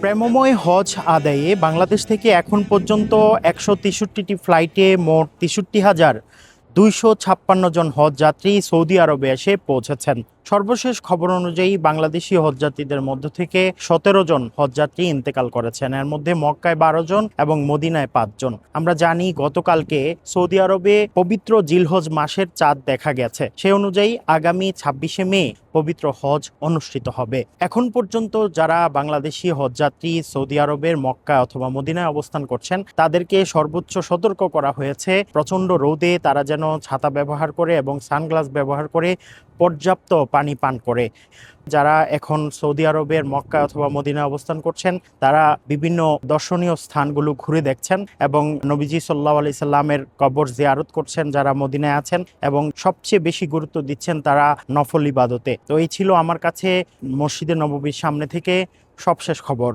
প্রেমময় হজ আদায়ে বাংলাদেশ থেকে এখন পর্যন্ত ১৬৩টি ফ্লাইটে মোট ৬৩,২৫৬ জন হজ যাত্রী সৌদি আরবে এসে পৌঁছেছেন। সর্বশেষ খবর অনুযায়ী বাংলাদেশি হজযাত্রীদের মধ্য থেকে ১৭ জন হজযাত্রী ইন্তেকাল করেছেন। এর মধ্যে মক্কায় ১২ জন এবং মদিনায় ৫ জন। আমরা জানি গতকালকে সৌদি আরবে পবিত্র জিলহজ মাসের চাঁদ দেখা গেছে। সে অনুযায়ী আগামী ২৬শে মে পবিত্র হজ অনুষ্ঠিত হবে। এখন পর্যন্ত যারা বাংলাদেশি হজযাত্রী সৌদি আরবের মক্কা অথবা মদিনায় অবস্থান করছেন তাদেরকে সর্বোচ্চ সতর্ক করা হয়েছে প্রচণ্ড রোদে তারা যেন ছাতা ব্যবহার করে এবং সানগ্লাস ব্যবহার করে পর্যাপ্ত পানি পান করে। যারা এখন সৌদি আরবের মক্কা অথবা মদিনায় অবস্থান করছেন তারা বিভিন্ন দর্শনীয় স্থানগুলো ঘুরে দেখছেন এবং নবীজি সাল্লাল্লাহু আলাইহি সাল্লামের কবর জিয়ারত করছেন যারা মদিনায় আছেন, এবং সবচেয়ে বেশি গুরুত্ব দিচ্ছেন তারা নফল ইবাদতে। তো এই ছিল আমার কাছে মসজিদে নববীর সামনে থেকে সবশেষ খবর।